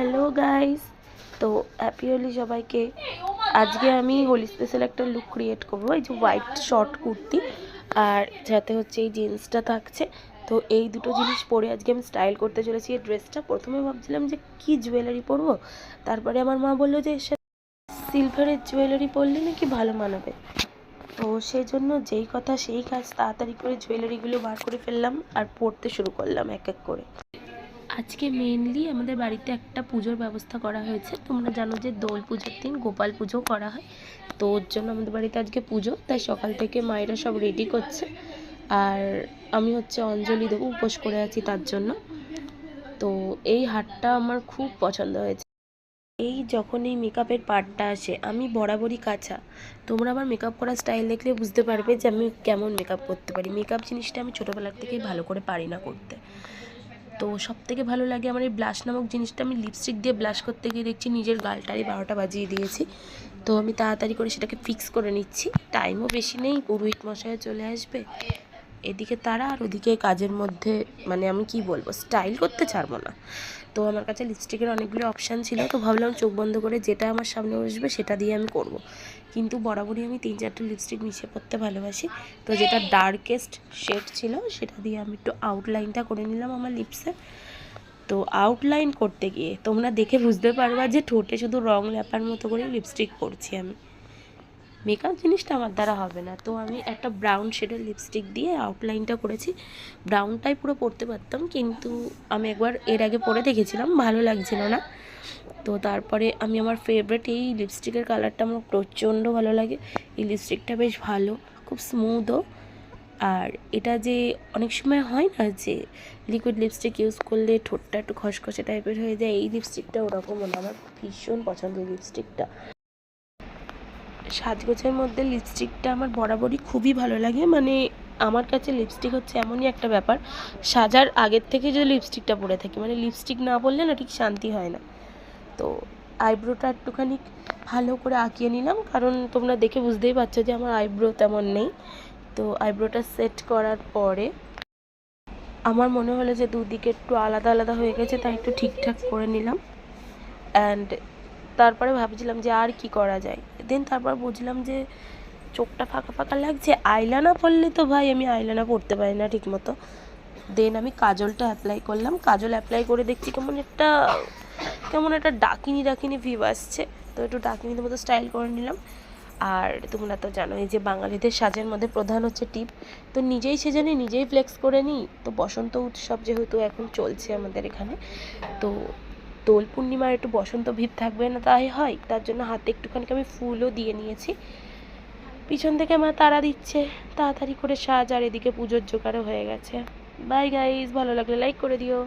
Hello guys, তো happy Holi সবাইকে। আজকে আমি হোলি স্পেশাল একটা লুক ক্রিয়েট করবো। এই যে হোয়াইট শর্ট কুর্তি আর যাতে হচ্ছে এই জিন্সটা থাকছে। তো এই দুটো জিনিস পরে আজকে আমি স্টাইল করতে চলেছি। এই ড্রেসটা প্রথমে ভাবছিলাম যে কি জুয়েলারি পরবো, তারপরে আমার মা বললো যে সিলভারের জুয়েলারি পরলে নাকি ভালো মানাবে। তো সেই জন্য যেই কথা সেই কাজ, তাড়াতাড়ি করে জুয়েলারিগুলো বার করে ফেললাম আর পরতে শুরু করলাম এক এক করে। আজকে মেনলি আমাদের বাড়িতে একটা পুজোর ব্যবস্থা করা হয়েছে। তোমরা জানো যে দোল পুজোর দিন গোপাল পুজো করা হয়, তো ওর জন্য আমাদের বাড়িতে আজকে পুজো, তাই সকাল থেকে মায়েরা সব রেডি করছে। আর আমি হচ্ছে অঞ্জলি দেবো, উপোস করে আছি তার জন্য। তো এই হারটা আমার খুব পছন্দ হয়েছে। এই যখন এই মেকআপের পার্টটা আসে, আমি বরাবরই কাঁচা। তোমরা আমার মেকআপ করার স্টাইল দেখলে বুঝতে পারবে যে আমি কেমন মেকআপ করতে পারি। মেকআপ জিনিসটা আমি ছোটোবেলার থেকেই ভালো করে পারি না করতে। তো সবথেকে ভালো লাগে আমার এই ব্লাশ নামক জিনিসটা। আমি লিপস্টিক দিয়ে ব্লাশ করতে গিয়ে দেখছি নিজের গালটারই 12টা বাজিয়ে দিয়েছি। তো আমি তাড়াতাড়ি করে সেটাকে ফিক্স করে নিচ্ছি। টাইমও বেশি নেই, পুরোহিত মশাই চলে আসবে। এদিকে তারা আর ওদিকে কাজের মধ্যে মানে আমি কি বলবো, স্টাইল করতে ছাড়বো না। তো আমার কাছে লিপস্টিকের অনেকগুলো অপশান ছিল, তো ভাবলাম চোখ বন্ধ করে যেটা আমার সামনে বসবে সেটা দিয়ে আমি করব। কিন্তু বরাবরই আমি 3-4টে লিপস্টিক মিশিয়ে পরতে ভালোবাসি। তো যেটা ডার্কেস্ট শেড ছিল সেটা দিয়ে আমি একটু আউটলাইনটা করে নিলাম আমার লিপসে। তো আউটলাইন করতে গিয়ে তোমরা দেখে বুঝতে পারবা যে ঠোঁটে শুধু রং ল্যাপার মতো করে লিপস্টিক করছি আমি। মেকআপ জিনিসটা আমার দ্বারা হবে না, তো আমি একটা ব্রাউন শেডের লিপস্টিক দিয়ে আউটলাইনটা করেছি। ব্রাউনটাই পুরো পরতে পারতাম, কিন্তু আমি একবার এর আগে পরে দেখেছিলাম, ভালো লাগছিল না। তো তারপরে আমি আমার ফেভারিট এই লিপস্টিকের কালারটা আমার প্রচণ্ড ভালো লাগে। এই লিপস্টিকটা বেশ ভালো, খুব স্মুথও। আর এটা যে অনেক সময় হয় না যে লিকুইড লিপস্টিক ইউজ করলে ঠোঁটটা একটু খসখসে টাইপের হয়ে যায়, এই লিপস্টিকটা ওরকমও না। আমার ভীষণ পছন্দের লিপস্টিকটা। সাজগোজের মধ্যে লিপস্টিকটা আমার বরাবরই খুবই ভালো লাগে। মানে আমার কাছে লিপস্টিক হচ্ছে এমনই একটা ব্যাপার, সাজার আগের থেকে যদি লিপস্টিকটা পরে থাকি, মানে লিপস্টিক না পরলে না ঠিক শান্তি হয় না। তো আইব্রোটা একটুখানি ভালো করে আঁকিয়ে নিলাম, কারণ তোমরা দেখে বুঝতেই পারছো যে আমার আইব্রো তেমন নেই। তো আইব্রোটা সেট করার পরে আমার মনে হলো যে দুদিকে একটু আলাদা আলাদা হয়ে গেছে, তাই একটু ঠিকঠাক করে নিলাম। অ্যান্ড তারপরে ভাবছিলাম যে আর কি করা যায়। দেন তারপর বুঝলাম যে চোখটা ফাঁকা ফাঁকা লাগছে, আইলানা পরলে তো ভাই আমি আইলানা পরতে পারি না ঠিক মতো। দেন আমি কাজলটা অ্যাপ্লাই করলাম। কাজল অ্যাপ্লাই করে দেখছি কেমন একটা ডাকিনি ডাকিনি ভিউ আসছে। তো একটু ডাকিনির মতো স্টাইল করে নিলাম। আর তোমরা তো জানোই যে বাঙালিদের সাজের মধ্যে প্রধান হচ্ছে টিপ। তো নিজেই সেজে নিই, নিজেই ফ্লেক্স করে নিই। তো বসন্ত উৎসব যেহেতু এখন চলছে আমাদের এখানে, তো দোল পূর্ণিমার একটু বসন্ত ভিড় থাকবে না তাই হয়, তার জন্য হাতে একটুখানি আমি ফুলও দিয়ে নিয়েছি। পিছন থেকে মা তাড়া দিচ্ছে তাড়াতাড়ি করে সাজ, আর এদিকে পুজোর জোগাড়ও হয়ে গেছে। বাই গাইজ, ভালো লাগলে লাইক করে দিও।